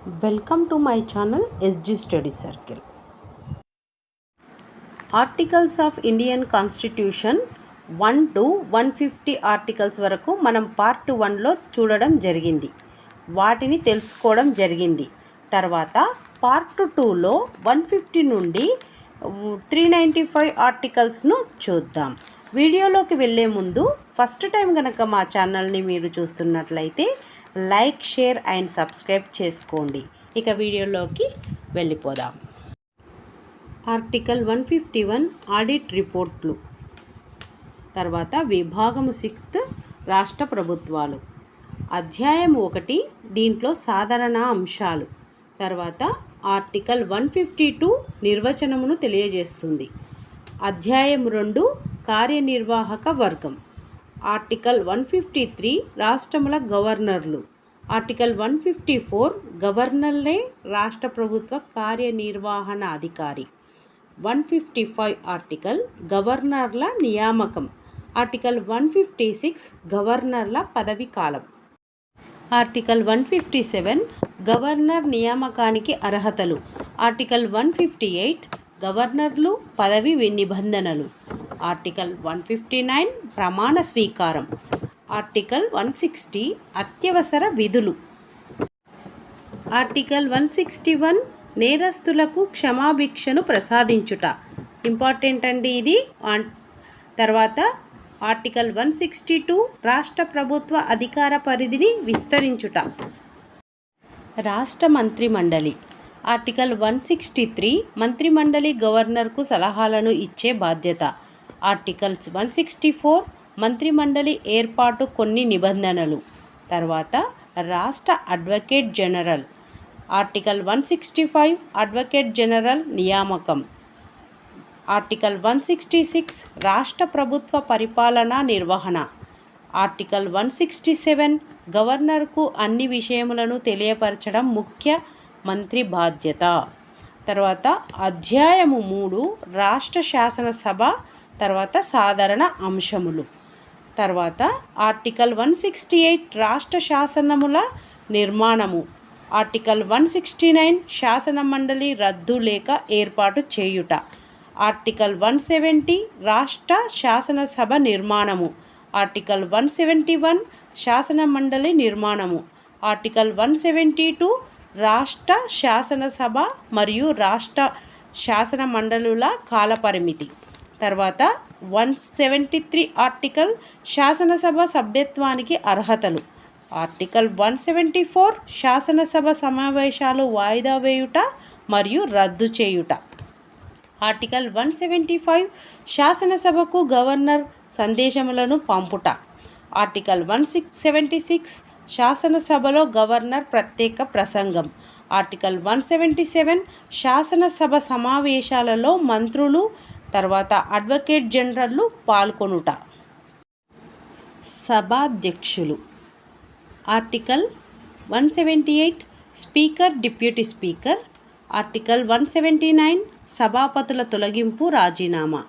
Welcome to my channel SG Study Circle. Articles of Indian Constitution 1 to 150 articles వరకు మనం part 1లో చూడడం జరిగింది. వాటిని తెలుసుకోవడం జరిగింది. తర్వాత పార్ట్ 2లో 150 నుండి 395 ఆర్టికల్స్ను చూద్దాం. వీడియోలోకి వెళ్ళే ముందు ఫస్ట్ టైం కనుక మా ఛానల్ని మీరు చూస్తున్నట్లయితే లైక్, షేర్ అండ్ సబ్స్క్రైబ్ చేసుకోండి. ఇక వీడియోలోకి వెళ్ళిపోదాం. ఆర్టికల్ 151 ఆడిట్ రిపోర్ట్లు. తర్వాత విభాగము 6 రాష్ట్ర ప్రభుత్వాలు. అధ్యాయం 1 దీంట్లో సాధారణ అంశాలు. తర్వాత ఆర్టికల్ 152 నిర్వచనమును తెలియజేస్తుంది. అధ్యాయం 2 కార్యనిర్వాహక వర్గం. ఆర్టికల్ 153 రాష్ట్రముల గవర్నర్లు. ఆర్టికల్ 154 గవర్నర్లే రాష్ట్ర ప్రభుత్వ కార్యనిర్వహణ అధికారి. 155 ఆర్టికల్ గవర్నర్ల నియామకం. ఆర్టికల్ 156 గవర్నర్ల పదవి కాలం. ఆర్టికల్ 157 గవర్నర్ నియామకానికి అర్హతలు. ఆర్టికల్ 158 గవర్నర్లు పదవి నిబంధనలు. ఆర్టికల్ 159 ప్రమాణ స్వీకారం. ఆర్టికల్ 160 అత్యవసర విధులు. ఆర్టికల్ 161 నేరస్తులకు క్షమాభిక్షను ప్రసాదించుట. ఇంపార్టెంట్ అండి ఇది. తర్వాత ఆర్టికల్ 162 రాష్ట్ర ప్రభుత్వ అధికార పరిధిని విస్తరించుట. రాష్ట్ర మంత్రిమండలి. ఆర్టికల్ 163 మంత్రిమండలి గవర్నర్కు సలహాలను ఇచ్చే బాధ్యత. ఆర్టికల్స్ 164 మంత్రిమండలి ఏర్పాటు కొన్ని నిబంధనలు. తర్వాత రాష్ట్ర advocate general. Article 165 advocate general నియామకం. ఆర్టికల్ 166 రాష్ట్ర ప్రభుత్వ పరిపాలనా నిర్వహణ. ఆర్టికల్ 167 గవర్నర్కు అన్ని విషయములను తెలియపరచడం ముఖ్య మంత్రి బాధ్యత. తర్వాత అధ్యాయము 3 రాష్ట్ర శాసనసభ. తర్వాత సాధారణ అంశములు. తర్వాత ఆర్టికల్ 168 రాష్ట్ర శాసనముల నిర్మాణము. ఆర్టికల్ 169 శాసన మండలి రద్దు లేక ఏర్పాటు చేయుట. ఆర్టికల్ 170 రాష్ట్ర శాసనసభ నిర్మాణము. ఆర్టికల్ 171 శాసన మండలి నిర్మాణము. ఆర్టికల్ 172 రాష్ట్ర శాసనసభ మరియు రాష్ట్ర శాసన మండలుల కాలపరిమితి. తర్వాత 173 ఆర్టికల్ శాసనసభ సభ్యత్వానికి అర్హతలు. ఆర్టికల్ 174 శాసనసభ సమావేశాలు వాయిదా వేయుట మరియు రద్దు చేయుట. ఆర్టికల్ 175 శాసనసభకు గవర్నర్ సందేశములను పంపుట. ఆర్టికల్ 176 శాసనసభలో గవర్నర్ ప్రత్యేక ప్రసంగం. ఆర్టికల్ 177 శాసనసభ సమావేశాలలో మంత్రులు తర్వాత అడ్వకేట్ జనరల్లు పాల్గొనుట. సభాధ్యక్షులు. Article 178 speaker, deputy speaker. Article 179 సభాపతుల తొలగింపు, రాజీనామా.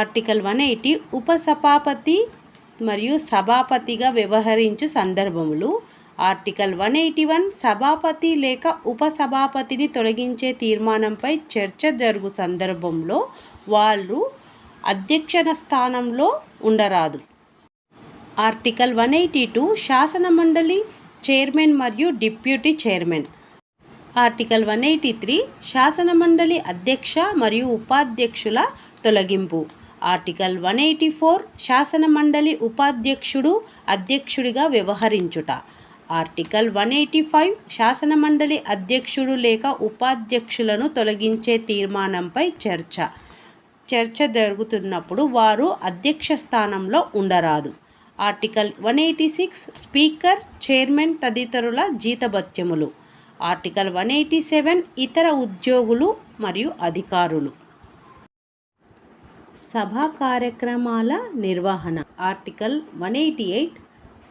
ఆర్టికల్ 180 ఉపసభాపతి మరియు సభాపతిగా వ్యవహరించు సందర్భములు. ఆర్టికల్ 181 సభాపతి లేక ఉపసభాపతిని తొలగించే తీర్మానంపై చర్చ జరుగు సందర్భంలో వాళ్ళు అధ్యక్ష స్థానంలో ఉండరాదు. ఆర్టికల్ 182 శాసన మండలి చైర్మన్ మరియు డిప్యూటీ చైర్మన్. ఆర్టికల్ 183 శాసన మండలి అధ్యక్ష మరియు ఉపాధ్యక్షుల తొలగింపు. ఆర్టికల్ 184 శాసన మండలి ఉపాధ్యక్షుడు అధ్యక్షుడిగా వ్యవహరించుట. ఆర్టికల్ 185 శాసన మండలి అధ్యక్షుడు లేక ఉపాధ్యక్షులను తొలగించే తీర్మానంపై చర్చ జరుగుతున్నప్పుడు వారు అధ్యక్ష స్థానంలో ఉండరాదు. ఆర్టికల్ 186 స్పీకర్, చైర్మన్ తదితరుల జీతభత్యములు. ఆర్టికల్ 187 ఇతర ఉద్యోగులు మరియు అధికారులు. సభా కార్యక్రమాల నిర్వహణ. ఆర్టికల్ 188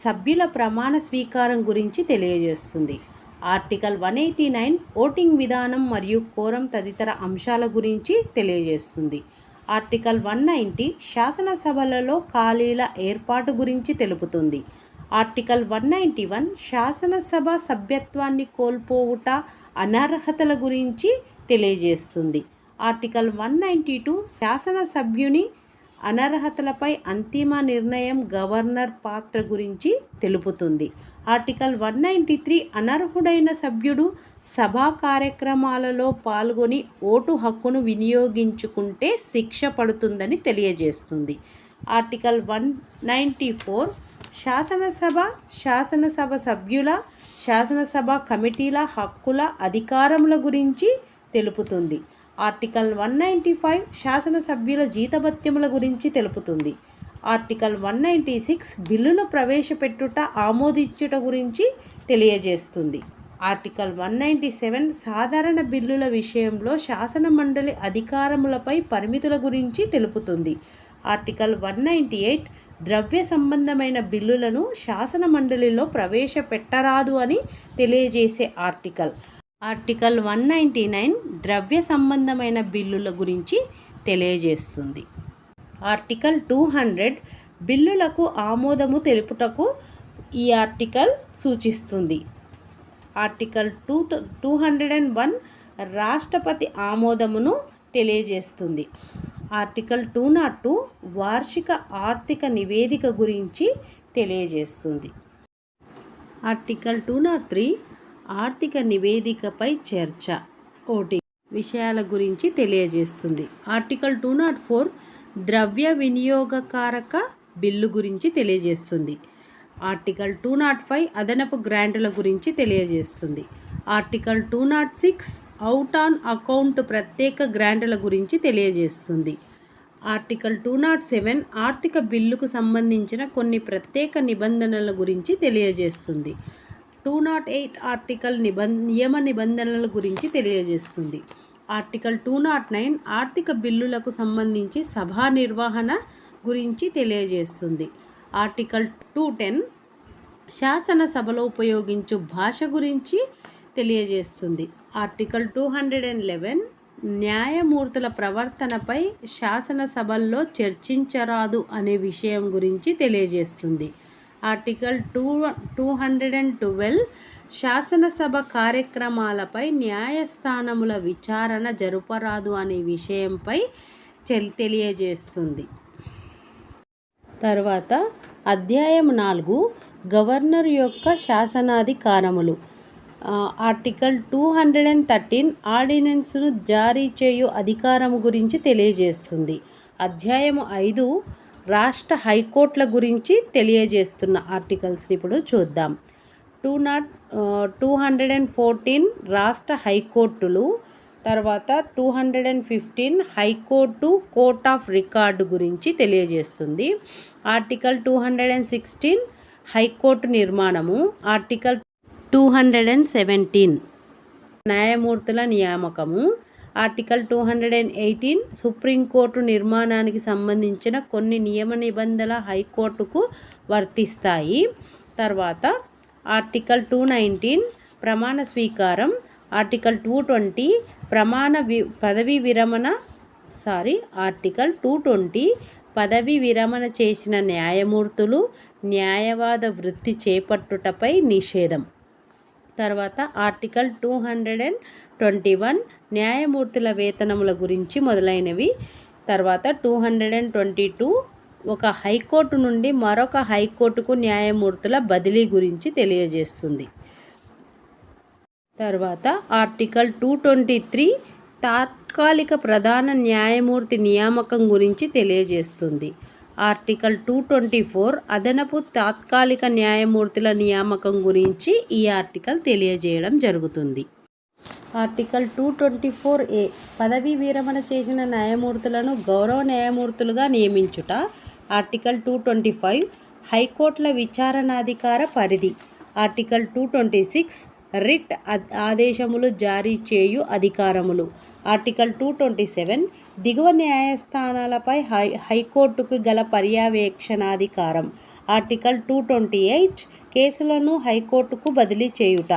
సభ్యుల ప్రమాణ స్వీకారం గురించి తెలియజేస్తుంది. ఆర్టికల్ 189 ఓటింగ్ విధానం మరియు కోరం తదితర అంశాల గురించి తెలియజేస్తుంది. ఆర్టికల్ 190 శాసనసభలలో ఖాళీల ఏర్పాటు గురించి తెలుపుతుంది. ఆర్టికల్ 191 శాసనసభ సభ్యత్వాన్ని కోల్పోవుట అనర్హతల గురించి తెలియజేస్తుంది. ఆర్టికల్ 192 శాసనసభ్యుని అనర్హతలపై అంతిమ నిర్ణయం గవర్నర్ పాత్ర గురించి తెలుపుతుంది. ఆర్టికల్ 193 అనర్హుడైన సభ్యుడు సభా కార్యక్రమాలలో పాల్గొని ఓటు హక్కును వినియోగించుకుంటే శిక్ష పడుతుందని తెలియజేస్తుంది. ఆర్టికల్ 194 శాసనసభ సభ్యుల శాసనసభ కమిటీల హక్కుల అధికారముల గురించి తెలుపుతుంది. ఆర్టికల్ 195 శాసనసభ్యుల జీతభత్యముల గురించి తెలుపుతుంది. ఆర్టికల్ 196 బిల్లును ప్రవేశపెట్టుట ఆమోదించుట గురించి తెలియజేస్తుంది. ఆర్టికల్ 197 సాధారణ బిల్లుల విషయంలో శాసనమండలి అధికారములపై పరిమితుల గురించి తెలుపుతుంది. ఆర్టికల్ 198 ద్రవ్య సంబంధమైన బిల్లులను శాసన మండలిలో ప్రవేశపెట్టరాదు అని తెలియజేసే ఆర్టికల్. ఆర్టికల్ 199 ద్రవ్య సంబంధమైన బిల్లుల గురించి తెలియజేస్తుంది. ఆర్టికల్ 200 బిల్లులకు ఆమోదము తెలుపుటకు ఈ ఆర్టికల్ సూచిస్తుంది. ఆర్టికల్ 201 రాష్ట్రపతి ఆమోదమును తెలియజేస్తుంది. ఆర్టికల్ 202 వార్షిక ఆర్థిక నివేదిక గురించి తెలియజేస్తుంది. ఆర్టికల్ 203 ఆర్థిక నివేదికపై చర్చ ఓటింగ్ విషయాల గురించి తెలియజేస్తుంది. ఆర్టికల్ 204 ద్రవ్య వినియోగకారక బిల్లు గురించి తెలియజేస్తుంది. ఆర్టికల్ 205 అదనపు గ్రాంటుల గురించి తెలియజేస్తుంది. ఆర్టికల్ 206 అవుట్ ఆన్ అకౌంట్ ప్రత్యేక గ్రాంటుల గురించి తెలియజేస్తుంది. ఆర్టికల్ 207 ఆర్థిక బిల్లుకు సంబంధించిన కొన్ని ప్రత్యేక నిబంధనల గురించి తెలియజేస్తుంది. 208 ఆర్టికల్ నియమ నిబంధనల గురించి తెలియజేస్తుంది. ఆర్టికల్ 209 ఆర్థిక బిల్లులకు సంబంధించి సభా నిర్వహణ గురించి తెలియజేస్తుంది. ఆర్టికల్ 210 శాసనసభలో ఉపయోగించు భాష గురించి తెలియజేస్తుంది. ఆర్టికల్ 211 న్యాయమూర్తుల ప్రవర్తనపై శాసనసభల్లో చర్చించరాదు అనే విషయం గురించి తెలియజేస్తుంది. ఆర్టికల్ 212 శాసనసభ కార్యక్రమాలపై న్యాయస్థానముల విచారణ జరుపరాదు అనే విషయంపై తెలియజేస్తుంది. తర్వాత అధ్యాయం 4 గవర్నర్ యొక్క శాసనాధికారములు. ఆర్టికల్ 213 ఆర్డినెన్స్ను జారీ చేయు అధికారము గురించి తెలియజేస్తుంది. అధ్యాయము 5 రాష్ట్ర హైకోర్టుల గురించి తెలియజేస్తున్న ఆర్టికల్స్ని ఇప్పుడు చూద్దాం. 214 రాష్ట్ర హైకోర్టులు. తర్వాత 215 హైకోర్టు కోర్ట్ ఆఫ్ రికార్డు గురించి తెలియజేస్తుంది. ఆర్టికల్ 216 హైకోర్టు నిర్మాణము. ఆర్టికల్ 217 న్యాయమూర్తుల నియామకము. ఆర్టికల్ 218 సుప్రీంకోర్టు నిర్మాణానికి సంబంధించిన కొన్ని నియమ నిబంధనల హైకోర్టుకు వర్తిస్తాయి. తర్వాత ఆర్టికల్ 219 ప్రమాణ స్వీకారం. ఆర్టికల్ 220 ఆర్టికల్ 220 పదవి విరమణ చేసిన న్యాయమూర్తులు న్యాయవాద వృత్తి చేపట్టుటపై నిషేధం. తర్వాత ఆర్టికల్ 221 న్యాయమూర్తుల వేతనముల గురించి మొదలైనవి. తర్వాత 222 ఒక హైకోర్టు నుండి మరొక హైకోర్టుకు న్యాయమూర్తుల బదిలీ గురించి తెలియజేస్తుంది. తర్వాత ఆర్టికల్ 223 తాత్కాలిక ప్రధాన న్యాయమూర్తి నియామకం గురించి తెలియజేస్తుంది. ఆర్టికల్ 224 అదనపు తాత్కాలిక న్యాయమూర్తుల నియామకం గురించి ఈ ఆర్టికల్ తెలియజేయడం జరుగుతుంది. ఆర్టికల్ 224A పదవీ విరమణ చేసిన న్యాయమూర్తులను గౌరవ న్యాయమూర్తులుగా నియమించుట. ఆర్టికల్ 225 హైకోర్టుల విచారణాధికార పరిధి. ఆర్టికల్ 226 రిట్ ఆదేశములు జారీ చేయు అధికారములు. ఆర్టికల్ 227 దిగువ న్యాయస్థానాలపై హైకోర్టుకు గల పర్యవేక్షణాధికారం. ఆర్టికల్ 228 కేసులను హైకోర్టుకు బదిలీ చేయుట.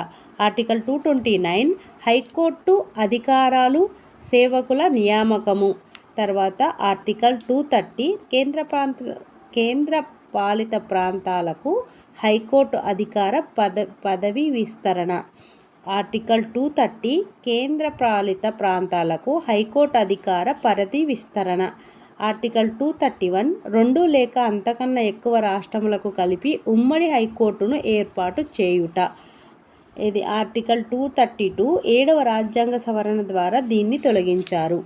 ఆర్టికల్ 229 హైకోర్టు అధికారాలు సేవకుల నియామకము. తర్వాత ఆర్టికల్ 230 కేంద్ర పాలిత ప్రాంతాలకు హైకోర్టు అధికార పదవి విస్తరణ. ఆర్టికల్ 230 కేంద్ర పాలిత ప్రాంతాలకు హైకోర్టు అధికార పరిధి విస్తరణ. ఆర్టికల్ 231 2 లేక అంతకన్నా ఎక్కువ రాష్ట్రములకు కలిపి ఉమ్మడి హైకోర్టును ఏర్పాటు చేయుట. ఇది ఆర్టికల్ 232 7వ రాజ్యాంగ సవరణ ద్వారా దీన్ని తొలగించారు.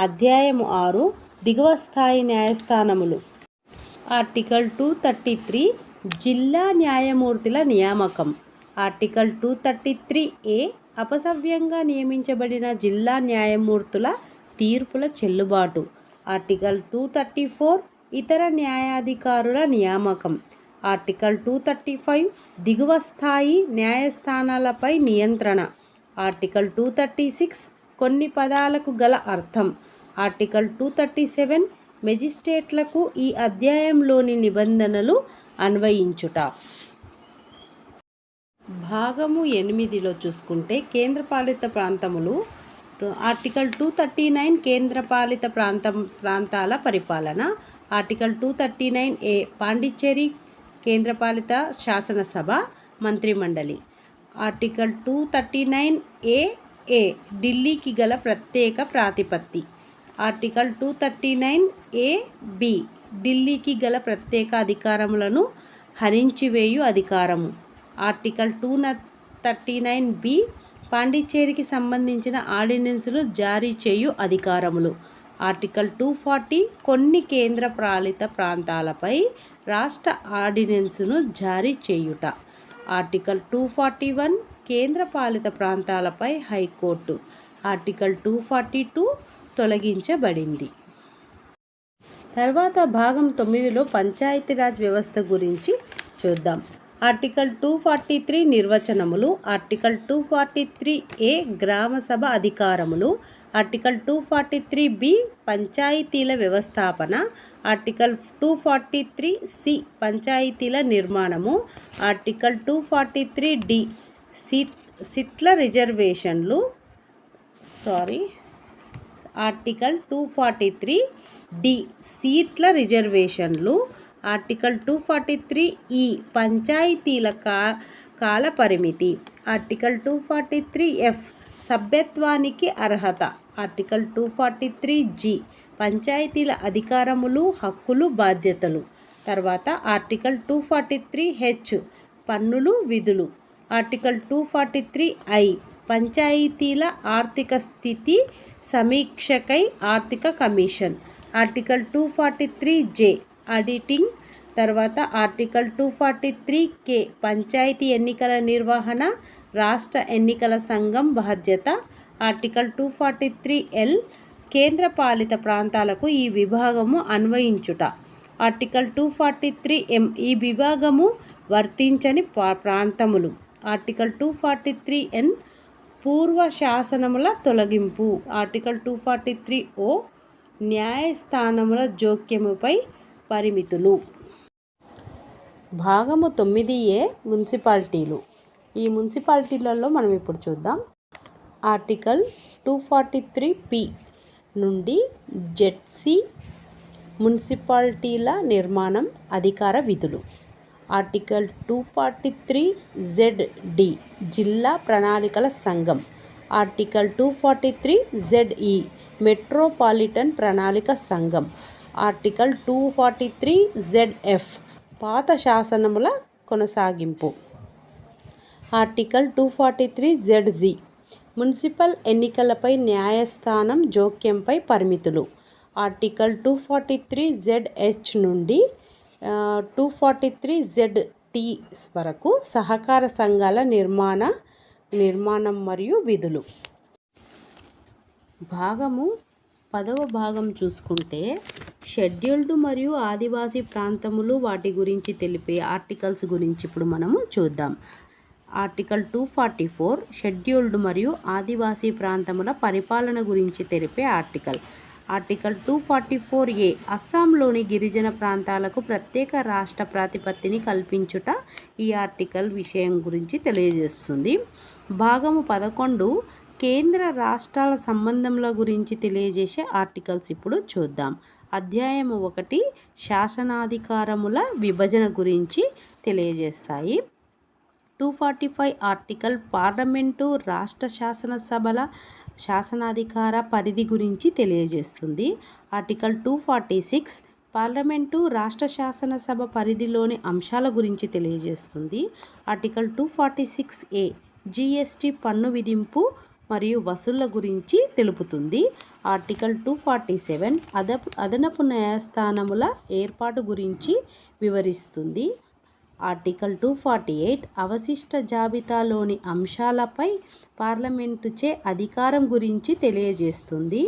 అధ్యాయము 6 దిగువ స్థాయి న్యాయస్థానములు. ఆర్టికల్ 233 జిల్లా న్యాయమూర్తుల నియామకం. ఆర్టికల్ 233A అపసవ్యంగా నియమించబడిన జిల్లా న్యాయమూర్తుల తీర్పుల చెల్లుబాటు. ఆర్టికల్ 234 ఇతర న్యాయాధికారుల నియామకం. ఆర్టికల్ 235 దిగువ స్థాయి న్యాయస్థానాలపై నియంత్రణ. ఆర్టికల్ 236 కొన్ని పదాలకు గల అర్థం. ఆర్టికల్ 237 మెజిస్ట్రేట్లకు ఈ అధ్యాయంలోని నిబంధనలు అన్వయించుట. భాగము 8లో చూసుకుంటే కేంద్రపాలిత ప్రాంతములు. ఆర్టికల్ 239 కేంద్రపాలిత ప్రాంతాల పరిపాలన. ఆర్టికల్ 239A పాండిచ్చేరి కేంద్రపాలిత శాసనసభ మంత్రిమండలి. ఆర్టికల్ 239AA ఢిల్లీకి గల ప్రత్యేక ప్రాతిపత్తి. ఆర్టికల్ 239AB ఢిల్లీకి గల ప్రత్యేక అధికారములను హరించివేయు అధికారము. ఆర్టికల్ 239B పాండిచ్చేరికి సంబంధించిన ఆర్డినెన్సులు జారీ చేయు అధికారములు. ఆర్టికల్ 240 కొన్ని కేంద్ర పాలిత ప్రాంతాలపై రాష్ట్ర ఆర్డినెన్సును జారీ చేయుట. ఆర్టికల్ 241 కేంద్ర పాలిత ప్రాంతాలపై హైకోర్టు. ఆర్టికల్ 242 తొలగించబడింది. తర్వాత భాగం 9లో పంచాయతీరాజ్ వ్యవస్థ గురించి చూద్దాం. ఆర్టికల్ 243 నిర్వచనములు. ఆర్టికల్ 243A గ్రామసభ అధికారములు. ఆర్టికల్ 243B పంచాయతీల వ్యవస్థాపన. ఆర్టికల్ 243C పంచాయతీల నిర్మాణము. ఆర్టికల్ 243D సీట్ల రిజర్వేషన్లు. ఆర్టికల్ 243D సీట్ల రిజర్వేషన్లు. ఆర్టికల్ 243E పంచాయతీల కాల పరిమితి. ఆర్టికల్ 243F సభ్యత్వానికి అర్హత. ఆర్టికల్ 243G పంచాయతీల అధికారములు, హక్కులు, బాధ్యతలు. తర్వాత ఆర్టికల్ 243H పన్నులు, విధులు. ఆర్టికల్ 243I పంచాయతీల ఆర్థిక స్థితి సమీక్షకై ఆర్థిక కమిషన్. Article 243J auditing. తర్వాత ఆర్టికల్ 243K పంచాయతీ ఎన్నికల నిర్వహణ, రాష్ట్ర ఎన్నికల సంఘం బాధ్యత. ఆర్టికల్ 243L కేంద్ర పాలిత ప్రాంతాలకు ఈ విభాగము అన్వయించుట. ఆర్టికల్ 243M ఈ విభాగము వర్తించని ప్రాంతములు. ఆర్టికల్ 243N పూర్వ శాసనముల తొలగింపు. ఆర్టికల్ 243O న్యాయస్థానముల జోక్యముపై పరిమితులు. భాగము 9A మున్సిపాలిటీలు. ఈ మున్సిపాలిటీలలో మనం ఇప్పుడు చూద్దాం. ఆర్టికల్ 243P నుండి జెడ్సీ మున్సిపాలిటీల నిర్మాణం, అధికార, విధులు. ఆర్టికల్ 243ZD జిల్లా ప్రణాళికల సంఘం. ఆర్టికల్ 243ZE మెట్రోపాలిటన్ ప్రణాళిక సంఘం. ఆర్టికల్ 243ZF పాత శాసనముల కొనసాగింపు. ఆర్టికల్ 243ZG మున్సిపల్ ఎన్నికలపై న్యాయస్థానం జోక్యంపై పరిమితులు. ఆర్టికల్ 243ZH నుండి 243ZT వరకు సహకార సంఘాల నిర్మాణం మరియు విధులు. భాగము 10వ భాగం చూసుకుంటే షెడ్యూల్డ్ మరియు ఆదివాసీ ప్రాంతములు, వాటి గురించి తెలిపే ఆర్టికల్స్ గురించి ఇప్పుడు మనము చూద్దాం. ఆర్టికల్ 244 షెడ్యూల్డ్ మరియు ఆదివాసీ ప్రాంతముల పరిపాలన గురించి తెలిపే ఆర్టికల్. ఆర్టికల్ 244A అస్సాంలోని గిరిజన ప్రాంతాలకు ప్రత్యేక రాష్ట్ర ప్రాతిపత్తిని కల్పించుట ఈ ఆర్టికల్ విషయం గురించి తెలియజేస్తుంది. భాగము 11 కేంద్ర రాష్ట్రాల సంబంధంల గురించి తెలియజేసే ఆర్టికల్స్ ఇప్పుడు చూద్దాం. అధ్యాయం 1 శాసనాధికారముల విభజన గురించి తెలియజేస్తాయి. 245 ఆర్టికల్ పార్లమెంటు రాష్ట్ర శాసనసభల శాసనాధికార పరిధి గురించి తెలియజేస్తుంది. ఆర్టికల్ 246 పార్లమెంటు రాష్ట్ర శాసనసభ పరిధిలోని అంశాల గురించి తెలియజేస్తుంది. ఆర్టికల్ 246A జిఎస్టి పన్ను విధింపు మరియు వసూళ్ల గురించి తెలుపుతుంది. ఆర్టికల్ 247 అదనపు న్యాయస్థానముల ఏర్పాటు గురించి వివరిస్తుంది. ఆర్టికల్ 248 అవశిష్ట జాబితాలోని అంశాలపై పార్లమెంటుచే అధికారం గురించి తెలియజేస్తుంది.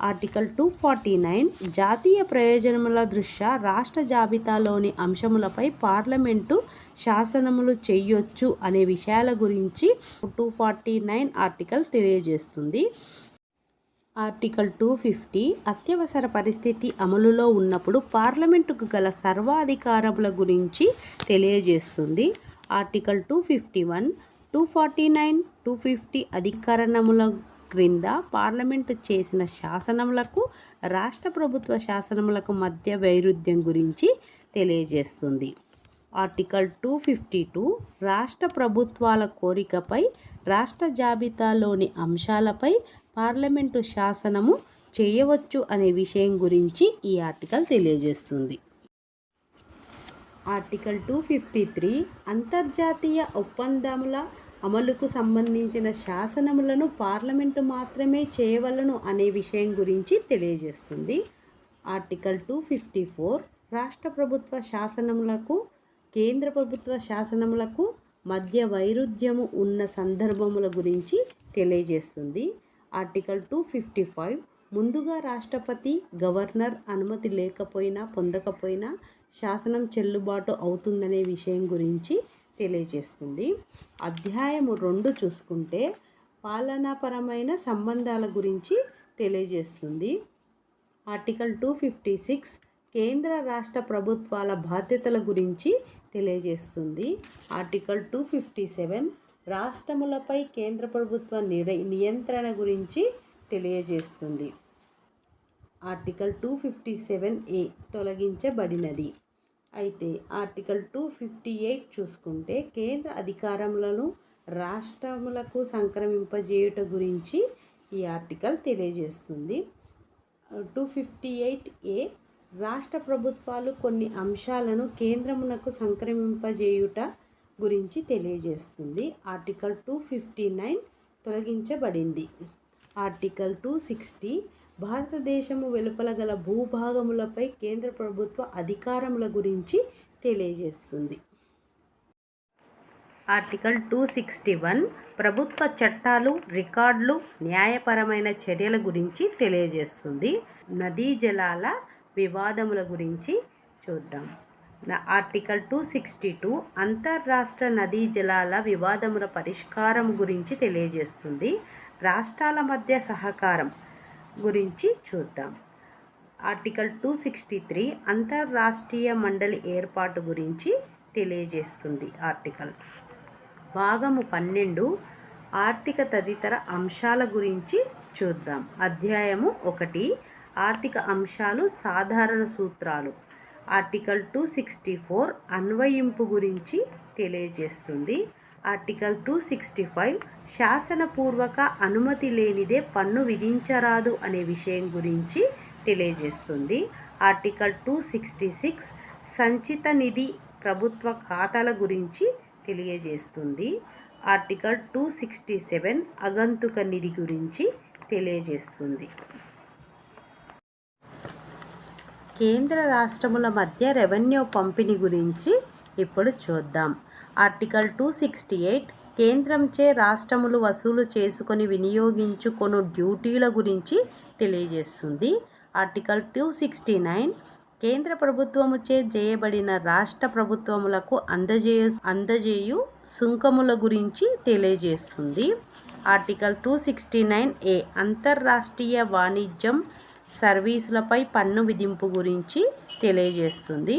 ఆర్టికల్ 249 జాతీయ ప్రయోజనముల దృష్ట్యా రాష్ట్ర జాబితాలోని అంశములపై పార్లమెంటు శాసనములు చేయొచ్చు అనే విషయాల గురించి 249 ఆర్టికల్ తెలియజేస్తుంది. ఆర్టికల్ 250 అత్యవసర పరిస్థితి అమలులో ఉన్నప్పుడు పార్లమెంటుకు గల సర్వాధికారముల గురించి తెలియజేస్తుంది. ఆర్టికల్ 251 249 250 అధికరణముల క్రింద పార్లమెంటు చేసిన శాసనములకు రాష్ట్ర ప్రభుత్వ శాసనములకు మధ్య వైరుధ్యం గురించి తెలియజేస్తుంది. ఆర్టికల్ 252 రాష్ట్ర ప్రభుత్వాల కోరికపై రాష్ట్ర జాబితాలోని అంశాలపై పార్లమెంటు శాసనము చేయవచ్చు అనే విషయం గురించి ఈ ఆర్టికల్ తెలియజేస్తుంది. ఆర్టికల్ 253 అంతర్జాతీయ ఒప్పందముల అమలుకు సంబంధించిన శాసనములను పార్లమెంటు మాత్రమే చేయవలెను అనే విషయం గురించి తెలియజేస్తుంది. ఆర్టికల్ 254 రాష్ట్ర ప్రభుత్వ శాసనములకు కేంద్ర ప్రభుత్వ శాసనములకు మధ్య వైరుధ్యము ఉన్న సందర్భముల గురించి తెలియజేస్తుంది. ఆర్టికల్ 255 ముందుగా రాష్ట్రపతి గవర్నర్ అనుమతి లేకపోయినా పొందకపోయినా శాసనం చెల్లుబాటు అవుతుందనే విషయం గురించి తెలియజేస్తుంది. అధ్యాయం 2 చూసుకుంటే పాలనాపరమైన సంబంధాల గురించి తెలియజేస్తుంది. ఆర్టికల్ 256 కేంద్ర రాష్ట్ర ప్రభుత్వాల బాధ్యతల గురించి తెలియజేస్తుంది. ఆర్టికల్ 257 రాష్ట్రములపై కేంద్ర ప్రభుత్వ నియంత్రణ గురించి తెలియజేస్తుంది. Article 257A తొలగించబడినది. అయితే ఆర్టికల్ 258 చూసుకుంటే కేంద్ర అధికారములను రాష్ట్రములకు సంక్రమింపజేయుట గురించి ఈ ఆర్టికల్ తెలియజేస్తుంది. 258A రాష్ట్ర ప్రభుత్వాలు కొన్ని అంశాలను కేంద్రమునకు సంక్రమింపజేయుట గురించి తెలియజేస్తుంది. ఆర్టికల్ 259 తొలగించబడింది. ఆర్టికల్ 260 భారతదేశము వెలుపల గల భూభాగములపై కేంద్ర ప్రభుత్వ అధికారముల గురించి తెలియజేస్తుంది. ఆర్టికల్ 261 ప్రభుత్వ చట్టాలు, రికార్డులు, న్యాయపరమైన చర్యల గురించి తెలియజేస్తుంది. నదీ జలాల వివాదముల గురించి చూద్దాం. ఆర్టికల్ 262 అంతర్రాష్ట్ర నదీ జలాల వివాదముల పరిష్కారం గురించి తెలియజేస్తుంది. రాష్ట్రాల మధ్య సహకారం గురించి చూద్దాం. ఆర్టికల్ 263 అంతర్రాష్ట్రీయ మండలి ఏర్పాటు గురించి తెలియజేస్తుంది. భాగము 12 ఆర్థిక తదితర అంశాల గురించి చూద్దాం. అధ్యాయము 1 ఆర్థిక అంశాలు, సాధారణ సూత్రాలు. ఆర్టికల్ 264 అన్వయింపు గురించి తెలియజేస్తుంది. ఆర్టికల్ 265 శాసనపూర్వక అనుమతి లేనిదే పన్ను విధించరాదు అనే విషయం గురించి తెలియజేస్తుంది. ఆర్టికల్ 266 సంచిత నిధి ప్రభుత్వ ఖాతాల గురించి తెలియజేస్తుంది. ఆర్టికల్ 267 అగంతుక నిధి గురించి తెలియజేస్తుంది. కేంద్ర రాష్ట్రముల మధ్య రెవెన్యూ పంపిణీ గురించి ఇప్పుడు చూద్దాం. ఆర్టికల్ 268 కేంద్రంచే రాష్ట్రములు వసూలు చేసుకొని వినియోగించుకొను డ్యూటీల గురించి తెలియజేస్తుంది. ఆర్టికల్ 269 కేంద్ర ప్రభుత్వముచే చేయబడిన రాష్ట్ర ప్రభుత్వములకు అందజేయు సుంకముల గురించి తెలియజేస్తుంది. ఆర్టికల్ 269A అంతర్రాష్ట్రీయ వాణిజ్యం, సర్వీసులపై పన్ను విధింపు గురించి తెలియజేస్తుంది.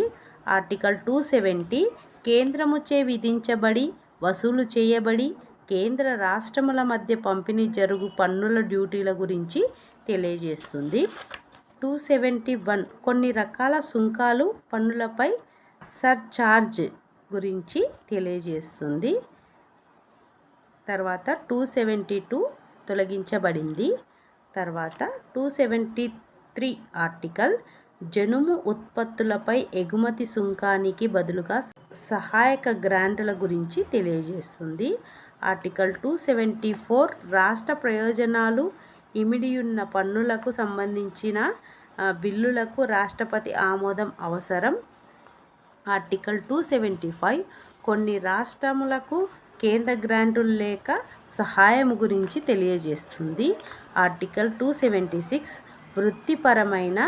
ఆర్టికల్ 270 కేంద్రముచే విధించబడి, వసూలు చేయబడి, కేంద్ర రాష్ట్రముల మధ్య పంపిణీ జరుగు పన్నుల డ్యూటీల గురించి తెలియజేస్తుంది. 271 కొన్ని రకాల సుంకాలు పన్నులపై సర్చార్జ్ గురించి తెలియజేస్తుంది. తర్వాత 272 తొలగించబడింది. తర్వాత 273 ఆర్టికల్ జనుము ఉత్పత్తులపై ఎగుమతి సుంకానికి బదులుగా సహాయక గ్రాంట్ల గురించి తెలియజేస్తుంది. ఆర్టికల్ 274 రాష్ట్ర ప్రయోజనాలు ఇమిడియున్న పన్నులకు సంబంధించిన బిల్లులకు రాష్ట్రపతి ఆమోదం అవసరం. ఆర్టికల్ 275 కొన్ని రాష్ట్రములకు కేంద్ర గ్రాంటులు లేక సహాయం గురించి తెలియజేస్తుంది. ఆర్టికల్ 276 వృత్తిపరమైన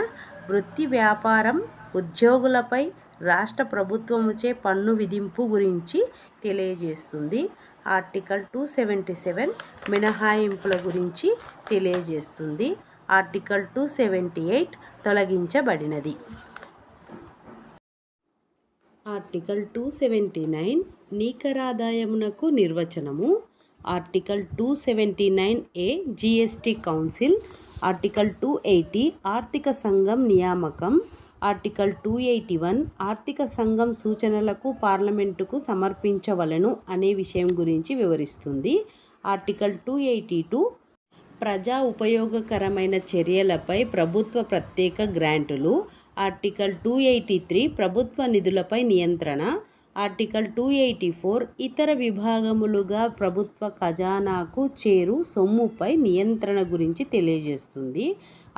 వృత్తి వ్యాపారం ఉద్యోగులపై రాష్ట్ర ప్రభుత్వముచే పన్ను విధింపు గురించి తెలియజేస్తుంది. ఆర్టికల్ 277 మినహాయింపుల గురించి తెలియజేస్తుంది. ఆర్టికల్ 278 తొలగించబడినది. ఆర్టికల్ 279 నికరాదాయమునకు నిర్వచనము. Article 279A GST council. Article 280 ఆర్థిక సంఘం నియామకం. ఆర్టికల్ 281 ఆర్థిక సంఘం సూచనలకు పార్లమెంటుకు సమర్పించవలెను అనే విషయం గురించి వివరిస్తుంది. ఆర్టికల్ 282 ప్రజా ఉపయోగకరమైన చర్యలపై ప్రభుత్వ ప్రత్యేక గ్రాంటులు. ఆర్టికల్ 283 ప్రభుత్వ నిధులపై నియంత్రణ. ఆర్టికల్ 284 ఇతర విభాగములుగా ప్రభుత్వ ఖజానాకు చేరు సొమ్ముపై నియంత్రణ గురించి తెలియజేస్తుంది.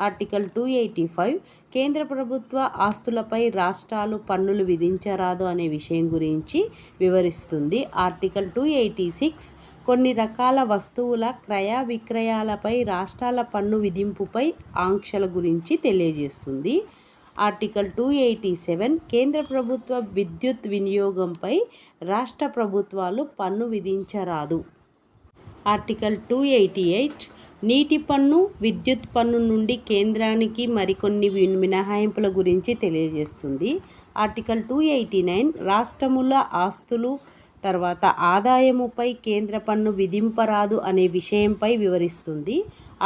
ఆర్టికల్ 285 కేంద్ర ప్రభుత్వ ఆస్తులపై రాష్ట్రాలు పన్నులు విధించరాదు అనే విషయం గురించి వివరిస్తుంది. ఆర్టికల్ 286 కొన్ని రకాల వస్తువుల క్రయ విక్రయాలపై రాష్ట్రాల పన్ను విధింపుపై ఆంక్షల గురించి తెలియజేస్తుంది. ఆర్టికల్ 287 కేంద్ర ప్రభుత్వ విద్యుత్ వినియోగంపై రాష్ట్ర ప్రభుత్వాలు పన్ను విధించరాదు. ఆర్టికల్ 288 నీటి పన్ను విద్యుత్ పన్ను నుండి కేంద్రానికి మరికొన్ని మినహాయింపుల గురించి తెలియజేస్తుంది. ఆర్టికల్ 289 రాష్ట్రముల ఆస్తులు తర్వాత ఆదాయముపై కేంద్ర పన్ను విధింపరాదు అనే విషయంపై వివరిస్తుంది.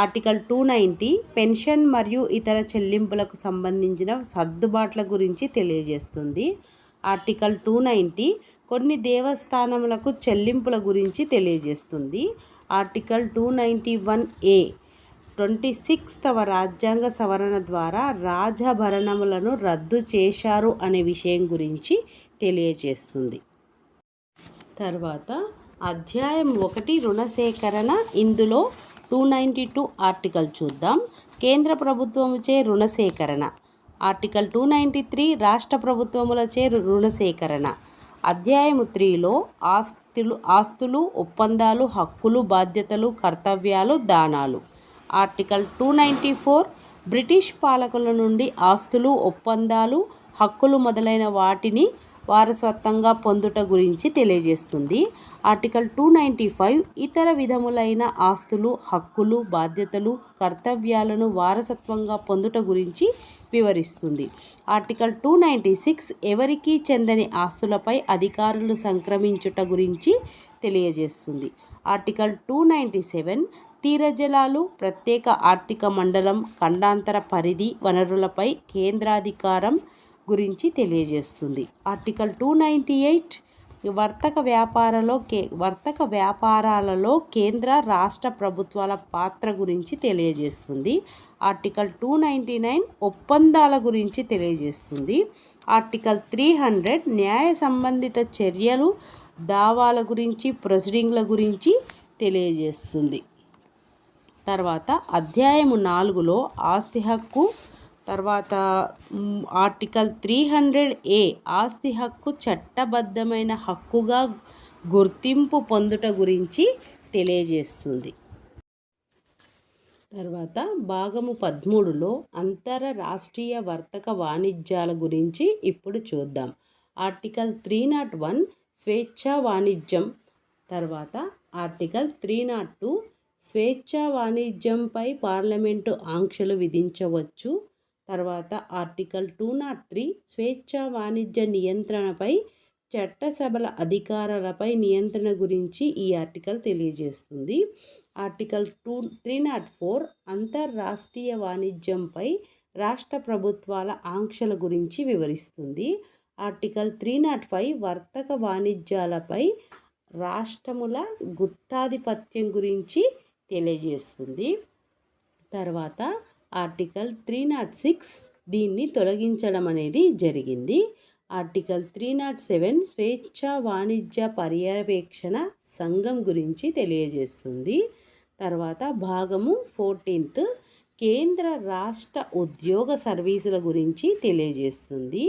ఆర్టికల్ 290 పెన్షన్ మరియు ఇతర చెల్లింపులకు సంబంధించిన సర్దుబాట్ల గురించి తెలియజేస్తుంది. ఆర్టికల్ 290 కొన్ని దేవస్థానములకు చెల్లింపుల గురించి తెలియజేస్తుంది. ఆర్టికల్ 291A 26వ రాజ్యాంగ సవరణ ద్వారా రాజభరణములను రద్దు చేశారు అనే విషయం గురించి తెలియజేస్తుంది. తర్వాత అధ్యాయం 1 రుణ సేకరణ. ఇందులో 292 ఆర్టికల్ చూద్దాం. కేంద్ర ప్రభుత్వముచే రుణ సేకరణ. ఆర్టికల్ 293 రాష్ట్ర ప్రభుత్వములచే రుణ సేకరణ. అధ్యాయము 3లో ఆస్తులు ఒప్పందాలు హక్కులు బాధ్యతలు కర్తవ్యాలు దానాలు. ఆర్టికల్ 294 బ్రిటిష్ పాలకుల నుండి ఆస్తులు ఒప్పందాలు హక్కులు మొదలైన వాటిని వారసత్వంగా పొందుట గురించి తెలియజేస్తుంది. ఆర్టికల్ 295 ఇతర విధములైన ఆస్తులు హక్కులు బాధ్యతలు కర్తవ్యాలను వారసత్వంగా పొందుట గురించి వివరిస్తుంది. ఆర్టికల్ 296 ఎవరికీ చెందని ఆస్తులపై అధికారులు సంక్రమించుట గురించి తెలియజేస్తుంది. ఆర్టికల్ 297 తీరజలాలు ప్రత్యేక ఆర్థిక మండలం ఖండాంతర పరిధి వనరులపై కేంద్రాధికారం గురించి తెలియజేస్తుంది. ఆర్టికల్ 298 వర్తక వ్యాపారాలలో కేంద్ర రాష్ట్ర ప్రభుత్వాల పాత్ర గురించి తెలియజేస్తుంది. ఆర్టికల్ 299 ఒప్పందాల గురించి తెలియజేస్తుంది. ఆర్టికల్ 300 న్యాయ సంబంధిత చర్యలు దావాల గురించి ప్రొసీడింగ్ల గురించి తెలియజేస్తుంది. తర్వాత అధ్యాయము 4లో ఆస్తి హక్కు. తర్వాత ఆర్టికల్ 300A ఆస్తి హక్కు చట్టబద్ధమైన హక్కుగా గుర్తింపు పొందుట గురించి తెలియజేస్తుంది. తర్వాత భాగము 13లో అంతరరాష్ట్రీయ వర్తక వాణిజ్యాల గురించి ఇప్పుడు చూద్దాం. ఆర్టికల్ 301 స్వేచ్ఛా వాణిజ్యం. తర్వాత ఆర్టికల్ 302 స్వేచ్ఛా వాణిజ్యంపై పార్లమెంటు ఆంక్షలు విధించవచ్చు. తర్వాత ఆర్టికల్ 203 స్వేచ్ఛా వాణిజ్య నియంత్రణపై చట్టసభల అధికారాలపై నియంత్రణ గురించి ఈ ఆర్టికల్ తెలియజేస్తుంది. ఆర్టికల్ 304 అంతర్రాష్ట్రీయ వాణిజ్యంపై రాష్ట్ర ప్రభుత్వాల ఆంక్షల గురించి వివరిస్తుంది. ఆర్టికల్ 305 వర్తక వాణిజ్యాలపై రాష్ట్రముల గుత్తాధిపత్యం గురించి తెలియజేస్తుంది. తర్వాత ఆర్టికల్ 306 దీన్ని తొలగించడం అనేది జరిగింది. ఆర్టికల్ 307 స్వేచ్ఛా వాణిజ్య పర్యవేక్షణ సంఘం గురించి తెలియజేస్తుంది. తర్వాత భాగము 14 కేంద్ర రాష్ట్ర ఉద్యోగ సర్వీసుల గురించి తెలియజేస్తుంది.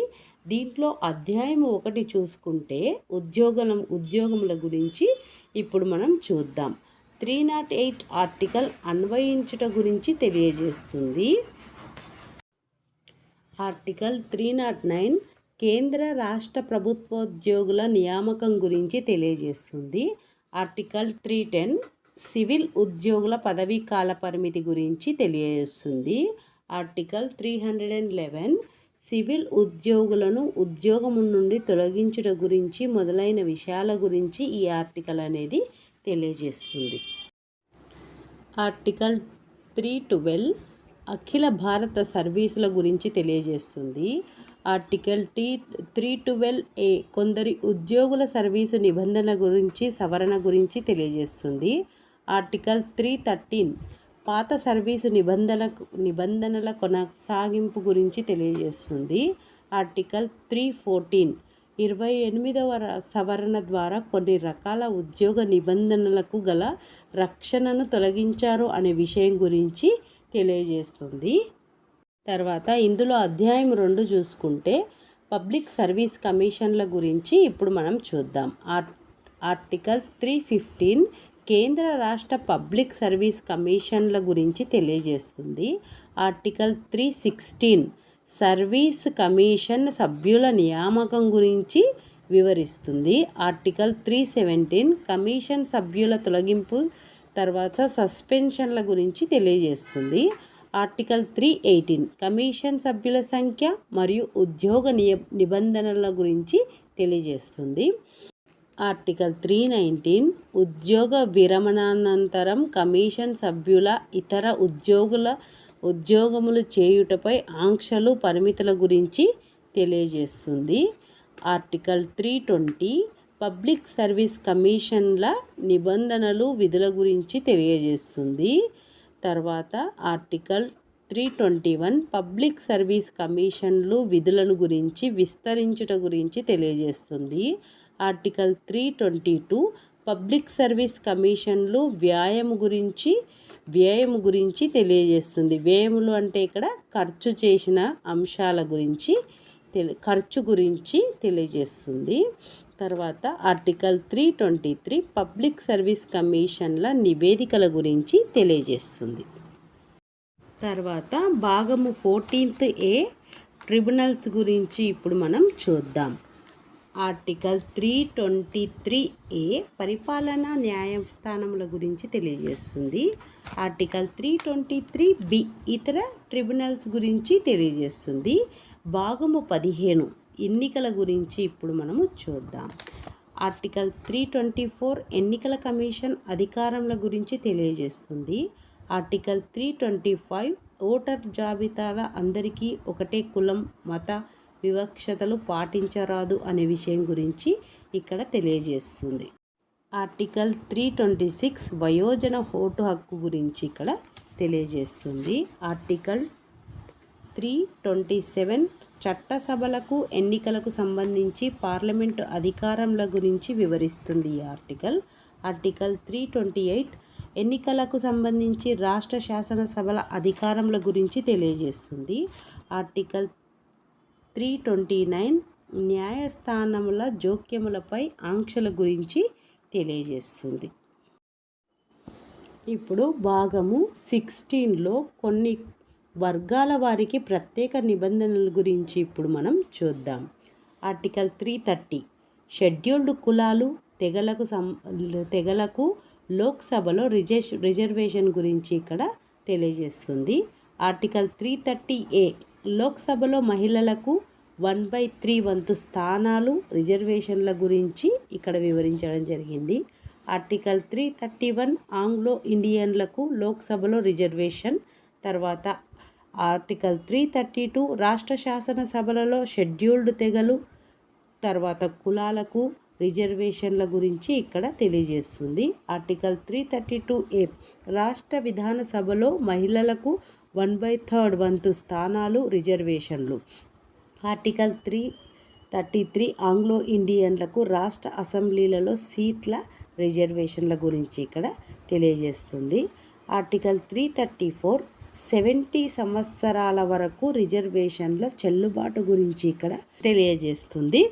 దీంట్లో అధ్యాయం 1 చూసుకుంటే ఉద్యోగముల గురించి ఇప్పుడు మనం చూద్దాం. 308 ఆర్టికల్ అన్వయించుట గురించి తెలియజేస్తుంది. ఆర్టికల్ 309 కేంద్ర రాష్ట్ర ప్రభుత్వోద్యోగుల నియామకం గురించి తెలియజేస్తుంది. ఆర్టికల్ 310 సివిల్ ఉద్యోగుల పదవీ కాల పరిమితి గురించి తెలియజేస్తుంది. ఆర్టికల్ 311 సివిల్ ఉద్యోగులను ఉద్యోగం నుండి తొలగించుట గురించి మొదలైన విషయాల గురించి ఈ ఆర్టికల్ అనేది తెలియజేస్తుంది. ఆర్టికల్ 312 అఖిల భారత సర్వీసుల గురించి తెలియజేస్తుంది. ఆర్టికల్ 312A కొందరి ఉద్యోగుల సర్వీసు నిబంధన గురించి సవరణ గురించి తెలియజేస్తుంది. ఆర్టికల్ 313 పాత సర్వీసు నిబంధనల కొనసాగింపు గురించి తెలియజేస్తుంది. ఆర్టికల్ 314 28వ సవరణ ద్వారా కొన్ని రకాల ఉద్యోగ నిబంధనలకు గల రక్షణను తొలగించారు అనే విషయం గురించి తెలియజేస్తుంది. తర్వాత ఇందులో అధ్యాయం 2 చూసుకుంటే పబ్లిక్ సర్వీస్ కమిషన్ల గురించి ఇప్పుడు మనం చూద్దాం. ఆర్టికల్ 315 కేంద్ర రాష్ట్ర పబ్లిక్ సర్వీస్ కమిషన్ల గురించి తెలియజేస్తుంది. ఆర్టికల్ 316 సర్వీస్ కమిషన్ సభ్యుల నియామకం గురించి వివరిస్తుంది. ఆర్టికల్ 317 కమిషన్ సభ్యుల తొలగింపు తర్వాత సస్పెన్షన్ల గురించి తెలియజేస్తుంది. ఆర్టికల్ 318 కమిషన్ సభ్యుల సంఖ్య మరియు ఉద్యోగ నిబంధనల గురించి తెలియజేస్తుంది. ఆర్టికల్ 319 ఉద్యోగ విరమణానంతరం కమిషన్ సభ్యుల ఇతర ఉద్యోగములు చేయుటపై ఆంక్షలు పరిమితుల గురించి తెలియజేస్తుంది. ఆర్టికల్ 320 పబ్లిక్ సర్వీస్ కమిషన్ల నిబంధనలు విధుల గురించి తెలియజేస్తుంది. తర్వాత ఆర్టికల్ 321 పబ్లిక్ సర్వీస్ కమిషన్లు విధులను గురించి విస్తరించుట గురించి తెలియజేస్తుంది. ఆర్టికల్ 322 పబ్లిక్ సర్వీస్ కమిషన్లు వ్యయము గురించి తెలియజేస్తుంది. వ్యయములు అంటే ఇక్కడ ఖర్చు చేసిన అంశాల గురించి ఖర్చు గురించి తెలియజేస్తుంది. తర్వాత ఆర్టికల్ 323 పబ్లిక్ సర్వీస్ కమిషన్ల నివేదికల గురించి తెలియజేస్తుంది. తర్వాత భాగము 14A ట్రిబ్యునల్స్ గురించి ఇప్పుడు మనం చూద్దాం. ఆర్టికల్ 323A పరిపాలనా న్యాయస్థానముల గురించి తెలియజేస్తుంది. ఆర్టికల్ 323B ఇతర ట్రిబ్యునల్స్ గురించి తెలియజేస్తుంది. భాగము 15 ఎన్నికల గురించి ఇప్పుడు మనము చూద్దాం. ఆర్టికల్ 324 ఎన్నికల కమిషన్ అధికారముల గురించి తెలియజేస్తుంది. ఆర్టికల్ 325 ఓటర్ జాబితాల అందరికీ ఒకటే కులం మత వివక్షతలు పాటించరాదు అనే విషయం గురించి ఇక్కడ తెలియజేస్తుంది. ఆర్టికల్ 326 వయోజన ఓటు హక్కు గురించి ఇక్కడ తెలియజేస్తుంది. ఆర్టికల్ 327 చట్టసభలకు ఎన్నికలకు సంబంధించి పార్లమెంటు అధికారముల గురించి వివరిస్తుంది ఈ ఆర్టికల్. ఆర్టికల్ 328 ఎన్నికలకు సంబంధించి రాష్ట్ర శాసనసభల అధికారముల గురించి తెలియజేస్తుంది. ఆర్టికల్ 329 న్యాయస్థానముల జోక్యములపై ఆంక్షల గురించి తెలియజేస్తుంది. ఇప్పుడు భాగము 16లో కొన్ని వర్గాల వారికి ప్రత్యేక నిబంధనల గురించి ఇప్పుడు మనం చూద్దాం. ఆర్టికల్ 330 షెడ్యూల్డ్ కులాలు తెగలకు లోక్సభలో రిజర్వేషన్ గురించి ఇక్కడ తెలియజేస్తుంది. ఆర్టికల్ 330A లోక్సభలో మహిళలకు 1/3 వంతు స్థానాలు రిజర్వేషన్ల గురించి ఇక్కడ వివరించడం జరిగింది. ఆర్టికల్ 331 ఆంగ్లో ఇండియన్లకు లోక్సభలో రిజర్వేషన్. తర్వాత ఆర్టికల్ 332 రాష్ట్ర శాసనసభలలో షెడ్యూల్డ్ తెగలు తర్వాత కులాలకు రిజర్వేషన్ల గురించి ఇక్కడ తెలియజేస్తుంది. ఆర్టికల్ 332A రాష్ట్ర విధానసభలో మహిళలకు 1/3 వంతు స్థానాలు రిజర్వేషన్లు. ఆర్టికల్ 333 ఆంగ్లో ఇండియన్లకు రాష్ట్ర అసెంబ్లీలలో సీట్ల రిజర్వేషన్ల గురించి ఇక్కడ తెలియజేస్తుంది. ఆర్టికల్ 334 70 సంవత్సరాల వరకు రిజర్వేషన్ల చెల్లుబాటు గురించి ఇక్కడ తెలియజేస్తుంది.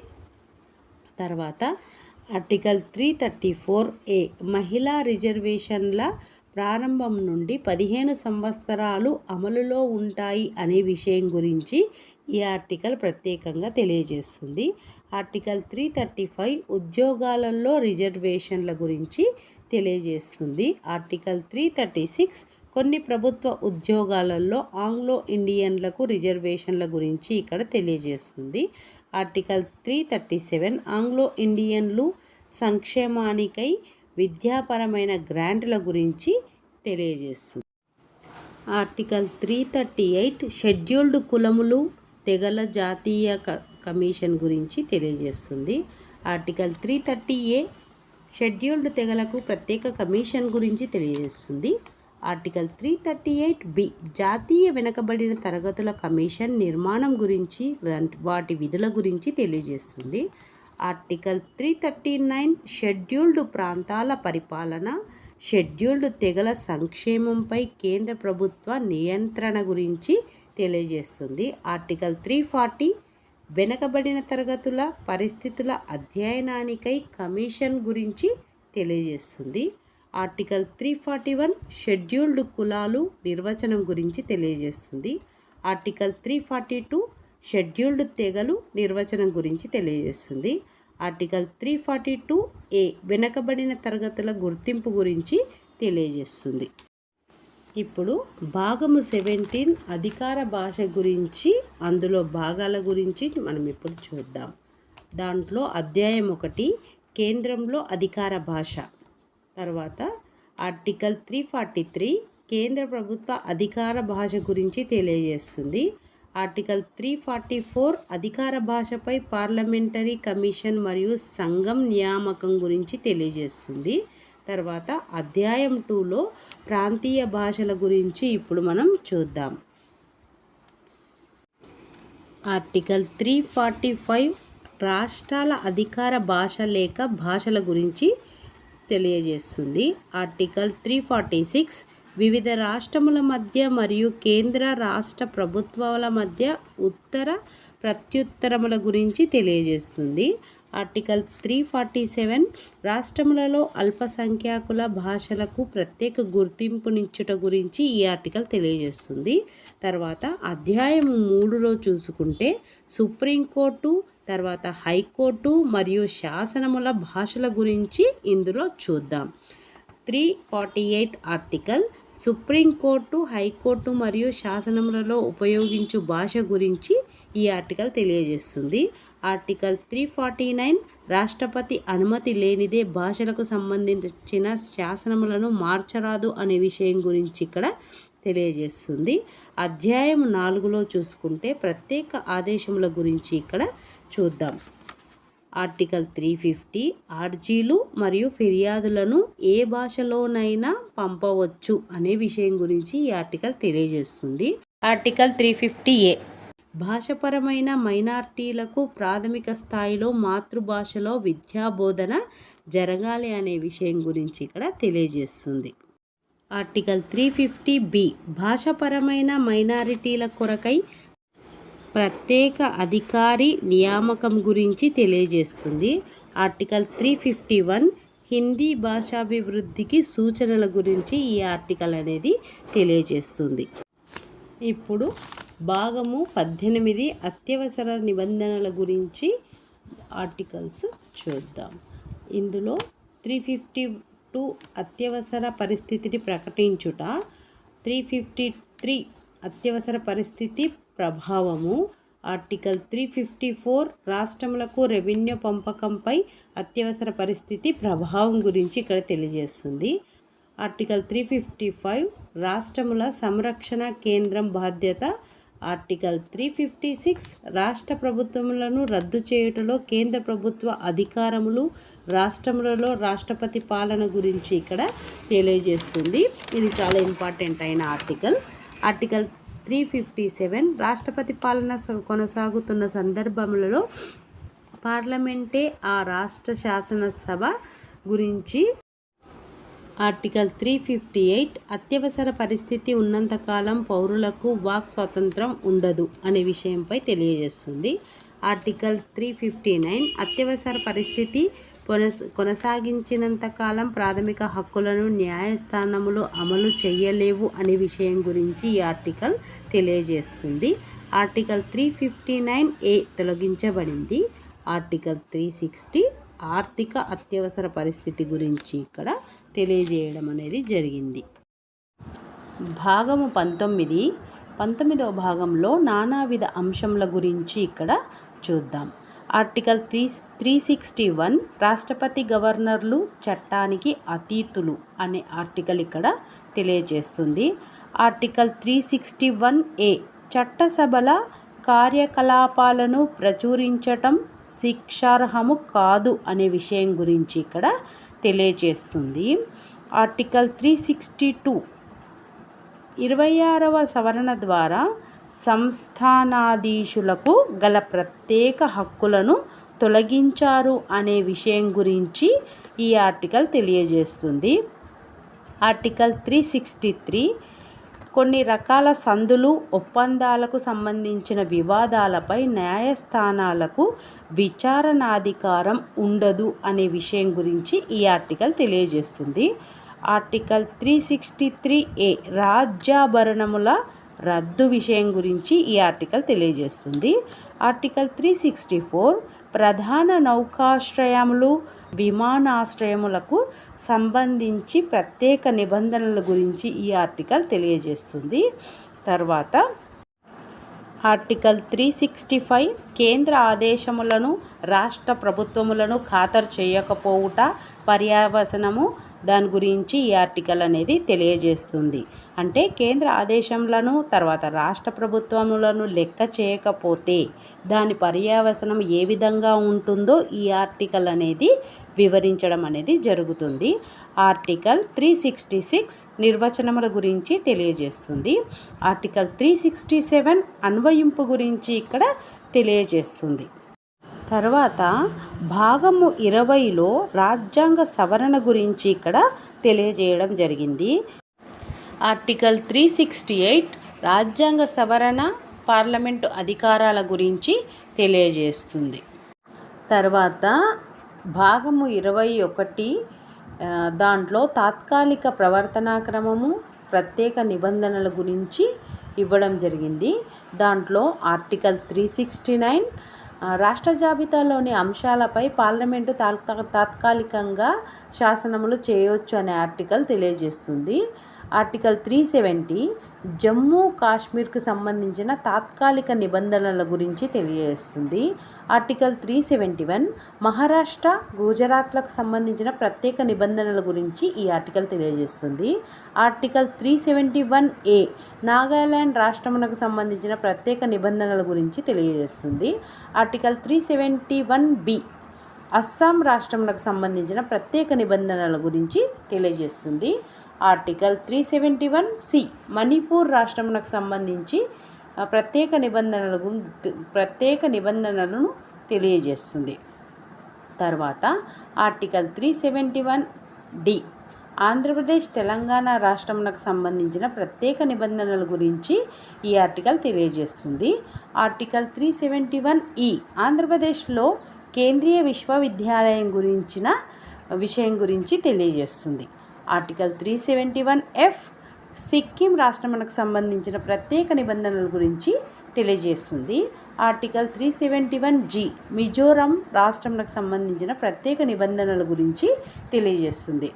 తర్వాత ఆర్టికల్ 334A మహిళా రిజర్వేషన్ల ప్రారంభం నుండి 15 సంవత్సరాలు అమలులో ఉంటాయి అనే విషయం గురించి ఈ ఆర్టికల్ ప్రత్యేకంగా తెలియజేస్తుంది. ఆర్టికల్ 335 ఉద్యోగాలలో రిజర్వేషన్ల గురించి తెలియజేస్తుంది. ఆర్టికల్ 336 కొన్ని ప్రభుత్వ ఉద్యోగాలలో ఆంగ్లో ఇండియన్లకు రిజర్వేషన్ల గురించి ఇక్కడ తెలియజేస్తుంది. ఆర్టికల్ 337 ఆంగ్లో ఇండియన్లు సంక్షేమానికై విద్యాపరమైన గ్రాంట్ల గురించి తెలియజేస్తుంది. ఆర్టికల్ 338 షెడ్యూల్డ్ కులములు తెగల జాతీయ కమిషన్ గురించి తెలియజేస్తుంది. ఆర్టికల్ 330A షెడ్యూల్డ్ తెగలకు ప్రత్యేక కమిషన్ గురించి తెలియజేస్తుంది. ఆర్టికల్ 338B జాతీయ వెనుకబడిన తరగతుల కమిషన్ నిర్మాణం గురించి వాటి విధుల గురించి తెలియజేస్తుంది. ఆర్టికల్ 339 షెడ్యూల్డ్ ప్రాంతాల పరిపాలన షెడ్యూల్డ్ తెగల సంక్షేమంపై కేంద్ర ప్రభుత్వ నియంత్రణ గురించి తెలియజేస్తుంది. ఆర్టికల్ 340 వెనుకబడిన తరగతుల పరిస్థితుల అధ్యయనానికై కమిషన్ గురించి తెలియజేస్తుంది. ఆర్టికల్ 341 షెడ్యూల్డ్ కులాలు నిర్వచనం గురించి తెలియజేస్తుంది. ఆర్టికల్ 342 షెడ్యూల్డ్ తెగలు నిర్వచనం గురించి తెలియజేస్తుంది. ఆర్టికల్ 342A వెనుకబడిన తరగతుల గుర్తింపు గురించి తెలియజేస్తుంది. ఇప్పుడు భాగము 17 అధికార భాష గురించి అందులో భాగాల గురించి మనం ఇప్పుడు చూద్దాం. దాంట్లో అధ్యాయం 1 కేంద్రంలో అధికార భాష. తర్వాత ఆర్టికల్ 343 కేంద్ర ప్రభుత్వ అధికార భాష గురించి తెలియజేస్తుంది. ఆర్టికల్ 344 అధికార భాషపై పార్లమెంటరీ కమిషన్ మరియు సంఘం నియామకం గురించి తెలియజేస్తుంది. తర్వాత అధ్యాయం 2లో ప్రాంతీయ భాషల గురించి ఇప్పుడు మనం చూద్దాం. ఆర్టికల్ 345 రాష్ట్రాల అధికార భాష లేక భాషల గురించి తెలియజేస్తుంది. ఆర్టికల్ 346 వివిధ రాష్ట్రముల మధ్య మరియు కేంద్ర రాష్ట్ర ప్రభుత్వాల మధ్య ఉత్తర ప్రత్యుత్తరముల గురించి తెలియజేస్తుంది. ఆర్టికల్ 347 రాష్ట్రములలో అల్పసంఖ్యాకుల భాషలకు ప్రత్యేక గుర్తింపునిచ్చుట గురించి ఈ ఆర్టికల్ తెలియజేస్తుంది. తర్వాత అధ్యాయం 3లో చూసుకుంటే సుప్రీంకోర్టు తర్వాత హైకోర్టు మరియు శాసనముల భాషల గురించి ఇందులో చూద్దాం. 348 ఆర్టికల్ సుప్రీంకోర్టు హైకోర్టు మరియు శాసనములలో ఉపయోగించు భాష గురించి ఈ ఆర్టికల్ తెలియజేస్తుంది. ఆర్టికల్ 349 రాష్ట్రపతి అనుమతి లేనిదే భాషలకు సంబంధించిన శాసనములను మార్చరాదు అనే విషయం గురించి ఇక్కడ తెలియజేస్తుంది. అధ్యాయం 4లో చూసుకుంటే ప్రత్యేక ఆదేశముల గురించి ఇక్కడ చూద్దాం. ఆర్టికల్ 350 అర్జీలు మరియు ఫిర్యాదులను ఏ భాషలోనైనా పంపవచ్చు అనే విషయం గురించి ఈ ఆర్టికల్ తెలియజేస్తుంది. ఆర్టికల్ 350A భాషపరమైన మైనారిటీలకు ప్రాథమిక స్థాయిలో మాతృభాషలో విద్యాబోధన జరగాలి అనే విషయం గురించి ఇక్కడ తెలియజేస్తుంది. ఆర్టికల్ 350B భాషపరమైన మైనారిటీల కొరకై ప్రత్యేక అధికారి నియామకం గురించి తెలియజేస్తుంది. ఆర్టికల్ 351 హిందీ భాషాభివృద్ధికి సూచనల గురించి ఈ ఆర్టికల్ అనేది తెలియజేస్తుంది. ఇప్పుడు భాగము 18 అత్యవసర నిబంధనల గురించి ఆర్టికల్స్ చూద్దాం. ఇందులో 352 అత్యవసర పరిస్థితిని ప్రకటించుట, 353 అత్యవసర పరిస్థితి ప్రభావము, ఆర్టికల్ 354 రాష్ట్రములకు రెవెన్యూ పంపకంపై అత్యవసర పరిస్థితి ప్రభావం గురించి ఇక్కడ తెలియజేస్తుంది. ఆర్టికల్ 355 రాష్ట్రముల సంరక్షణ కేంద్రం బాధ్యత. ఆర్టికల్ 356 రాష్ట్ర ప్రభుత్వములను రద్దు చేయుటలో కేంద్ర ప్రభుత్వ అధికారములు రాష్ట్రములలో రాష్ట్రపతి పాలన గురించి ఇక్కడ తెలియజేస్తుంది. ఇది చాలా ఇంపార్టెంట్ అయిన ఆర్టికల్. ఆర్టికల్ 357 రాష్ట్రపతి పాలన కొనసాగుతున్న సందర్భములలో పార్లమెంటే ఆ రాష్ట్ర శాసనసభ గురించి. ఆర్టికల్ 358 అత్యవసర పరిస్థితి ఉన్నంతకాలం పౌరులకు వాక్ స్వాతంత్రం ఉండదు అనే విషయంపై తెలియజేస్తుంది. ఆర్టికల్ 359 అత్యవసర పరిస్థితి కొనసాగించినంతకాలం ప్రాథమిక హక్కులను న్యాయస్థానములు అమలు చేయలేవు అనే విషయం గురించి ఈ ఆర్టికల్ తెలియజేస్తుంది. ఆర్టికల్ 359A తొలగించబడింది. ఆర్టికల్ 360 ఆర్థిక అత్యవసర పరిస్థితి గురించి ఇక్కడ తెలియజేయడం అనేది జరిగింది. భాగము 19వ భాగంలో నానావిధ అంశముల గురించి ఇక్కడ చూద్దాం. ఆర్టికల్ 361 రాష్ట్రపతి గవర్నర్లు చట్టానికి అతీతులు అనే ఆర్టికల్ ఇక్కడ తెలియజేస్తుంది. ఆర్టికల్ 361A చట్టసభల కార్యకలాపాలను ప్రచురించటం శిక్షార్హము కాదు అనే విషయం గురించి ఇక్కడ తెలియజేస్తుంది. ఆర్టికల్ 362 26వ సవరణ ద్వారా సంస్థానాధీశులకు గల ప్రత్యేక హక్కులను తొలగించారు అనే విషయం గురించి ఈ ఆర్టికల్ తెలియజేస్తుంది. ఆర్టికల్ 363 కొన్ని రకాల సందులు ఒప్పందాలకు సంబంధించిన వివాదాలపై న్యాయస్థానాలకు విచారణాధికారం ఉండదు అనే విషయం గురించి ఈ ఆర్టికల్ తెలియజేస్తుంది. ఆర్టికల్ 363A రాజ్యాభరణముల రద్దు విషయం గురించి ఈ ఆర్టికల్ తెలియజేస్తుంది. ఆర్టికల్ 364 ప్రధాన నౌకాశ్రయములు విమానాశ్రయములకు సంబంధించి ప్రత్యేక నిబంధనల గురించి ఈ ఆర్టికల్ తెలియజేస్తుంది. తర్వాత ఆర్టికల్ 365 కేంద్ర ఆదేశములను రాష్ట్ర ప్రభుత్వములను ఖాతరు చేయకపోవుట పర్యవసనము దాని గురించి ఈ ఆర్టికల్ అనేది తెలియజేస్తుంది. అంటే కేంద్ర ఆదేశములను తర్వాత రాష్ట్ర ప్రభుత్వములను లెక్క చేయకపోతే దాని పర్యవసనం ఏ విధంగా ఉంటుందో ఈ ఆర్టికల్ అనేది వివరించడం అనేది జరుగుతుంది. ఆర్టికల్ 366 నిర్వచనముల గురించి తెలియజేస్తుంది. ఆర్టికల్ 367 అన్వయింపు గురించి ఇక్కడ తెలియజేస్తుంది. తర్వాత భాగము 20లో రాజ్యాంగ సవరణ గురించి ఇక్కడ తెలియజేయడం జరిగింది. ఆర్టికల్ 368 రాజ్యాంగ సవరణ పార్లమెంటు అధికారాల గురించి తెలియజేస్తుంది. తర్వాత భాగము 21 దాంట్లో తాత్కాలిక ప్రవర్తనా క్రమము ప్రత్యేక నిబంధనల గురించి ఇవ్వడం జరిగింది. దాంట్లో ఆర్టికల్ 369 రాష్ట్ర జాబితాలోని అంశాలపై పార్లమెంటు తాత్కాలికంగా శాసనములు చేయవచ్చు అనే ఆర్టికల్ తెలియజేస్తుంది. ఆర్టికల్ 370 జమ్మూ కాశ్మీర్కు సంబంధించిన తాత్కాలిక నిబంధనల గురించి తెలియజేస్తుంది. ఆర్టికల్ 371 మహారాష్ట్ర గుజరాత్లకు సంబంధించిన ప్రత్యేక నిబంధనల గురించి ఈ ఆర్టికల్ తెలియజేస్తుంది. ఆర్టికల్ 371A నాగాలాండ్ రాష్ట్రమునకు సంబంధించిన ప్రత్యేక నిబంధనల గురించి తెలియజేస్తుంది. ఆర్టికల్ 371B అస్సాం రాష్ట్రమునకు సంబంధించిన ప్రత్యేక నిబంధనల గురించి తెలియజేస్తుంది. ఆర్టికల్ 371C మణిపూర్ రాష్ట్రమునకు సంబంధించి ప్రత్యేక నిబంధనలను తెలియజేస్తుంది. తర్వాత ఆర్టికల్ 371D ఆంధ్రప్రదేశ్ తెలంగాణ రాష్ట్రమునకు సంబంధించిన ప్రత్యేక నిబంధనల గురించి ఈ ఆర్టికల్ తెలియజేస్తుంది. ఆర్టికల్ 371E ఆంధ్రప్రదేశ్లో కేంద్రీయ విశ్వవిద్యాలయం గురించిన విషయం గురించి తెలియజేస్తుంది. ఆర్టికల్ 371F సిక్కిం రాష్ట్రమునకు సంబంధించిన ప్రత్యేక నిబంధనల గురించి తెలియజేస్తుంది. ఆర్టికల్ 371G మిజోరం రాష్ట్రమునకు సంబంధించిన ప్రత్యేక నిబంధనల గురించి తెలియజేస్తుంది.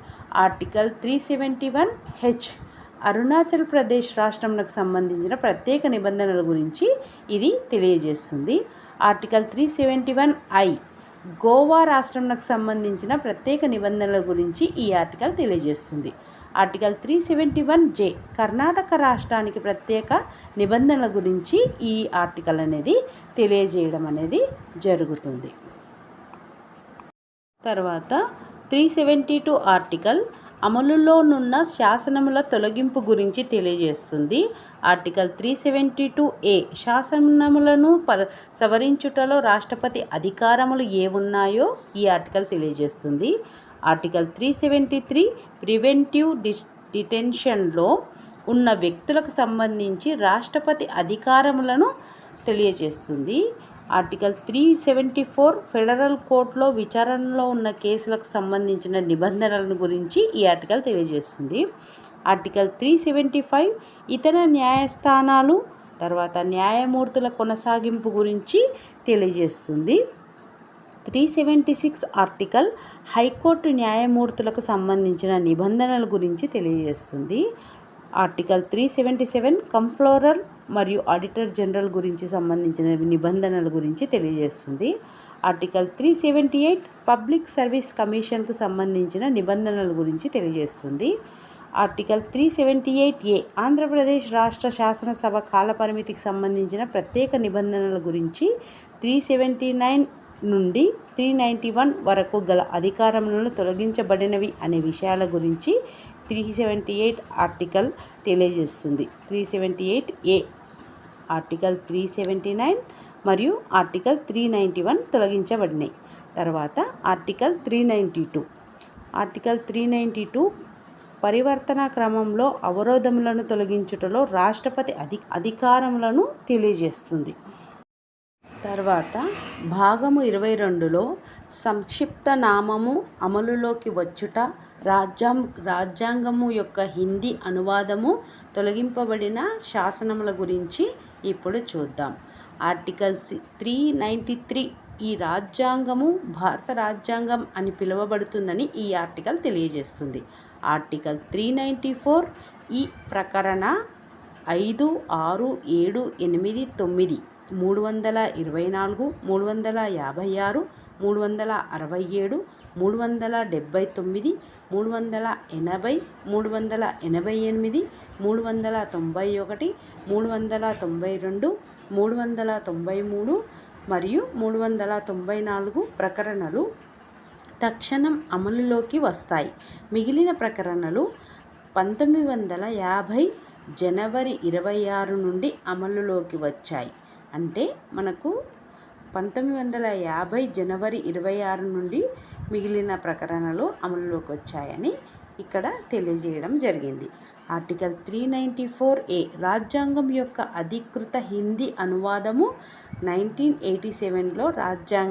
ఆర్టికల్ 371H అరుణాచల్ ప్రదేశ్ రాష్ట్రంకు సంబంధించిన ప్రత్యేక నిబంధనల గురించి ఇది తెలియజేస్తుంది. ఆర్టికల్ 371I గోవా రాష్ట్రంకు సంబంధించిన ప్రత్యేక నిబంధనల గురించి ఈ ఆర్టికల్ తెలియజేస్తుంది. ఆర్టికల్ 371J కర్ణాటక రాష్ట్రానికి ప్రత్యేక నిబంధనల గురించి ఈ ఆర్టికల్ అనేది తెలియజేయడం అనేది జరుగుతుంది. తర్వాత 372 ఆర్టికల్ అమలులోనున్న శాసనముల తొలగింపు గురించి తెలియజేస్తుంది. ఆర్టికల్ 372A శాసనములను సవరించుటలో రాష్ట్రపతి అధికారములు ఏమున్నాయో ఈ ఆర్టికల్ తెలియజేస్తుంది. ఆర్టికల్ 373 ప్రివెంటివ్ డిటెన్షన్లో ఉన్న వ్యక్తులకు సంబంధించి రాష్ట్రపతి అధికారములను తెలియజేస్తుంది. ఆర్టికల్ 374 ఫెడరల్ కోర్టులో విచారణలో ఉన్న కేసులకు సంబంధించిన నిబంధనలను గురించి ఈ ఆర్టికల్ తెలియజేస్తుంది. ఆర్టికల్ 375 ఇతర న్యాయస్థానాలు తర్వాత న్యాయమూర్తుల కొనసాగింపు గురించి తెలియజేస్తుంది. 376 ఆర్టికల్ హైకోర్టు న్యాయమూర్తులకు సంబంధించిన నిబంధనల గురించి తెలియజేస్తుంది. ఆర్టికల్ 377 కంప్ట్రోలర్ మరియు ఆడిటర్ జనరల్ గురించి సంబంధించిన నిబంధనల గురించి తెలియజేస్తుంది. ఆర్టికల్ 378 పబ్లిక్ సర్వీస్ కమిషన్కు సంబంధించిన నిబంధనల గురించి తెలియజేస్తుంది. ఆర్టికల్ 378A ఆంధ్రప్రదేశ్ రాష్ట్ర శాసనసభ కాలపరిమితికి సంబంధించిన ప్రత్యేక నిబంధనల గురించి 379 నుండి 391 వరకు గల అధికారములను తొలగించబడినవి అనే విషయాల గురించి 378 ఆర్టికల్ తెలియజేస్తుంది. 378A ఆర్టికల్ 379 మరియు ఆర్టికల్ 391 తొలగించబడినాయి. తర్వాత ఆర్టికల్ 392 ఆర్టికల్ 392 పరివర్తన క్రమంలో అవరోధములను తొలగించుటలో రాష్ట్రపతి అధికారములను తెలియజేస్తుంది. తర్వాత భాగము 22లో సంక్షిప్త నామము అమలులోకి వచ్చుట, రాజ్యాంగము యొక్క హిందీ అనువాదము, తొలగింపబడిన శాసనముల గురించి ఇప్పుడు చూద్దాం. ఆర్టికల్ 393 ఈ రాజ్యాంగము భారత రాజ్యాంగం అని పిలువబడుతుందని ఈ ఆర్టికల్ తెలియజేస్తుంది. ఆర్టికల్ 394 ఈ ప్రకరణ 5, 6, 7, 8, 9, 324, 356, 367, 379, 380, 388, 391, 392, 393 మరియు 394 ప్రకరణలు తక్షణం అమలులోకి వస్తాయి. మిగిలిన ప్రకరణలు 1950 జనవరి 26 నుండి అమలులోకి వచ్చాయి. అంటే మనకు 1950 జనవరి 26 నుండి మిగిలిన ప్రకరణలు అమలులోకి వచ్చాయని ఇక్కడ తెలియజేయడం జరిగింది. ఆర్టికల్ 394A రాజ్యాంగం యొక్క అధికృత హిందీ అనువాదము 1987లో రాజ్యాంగ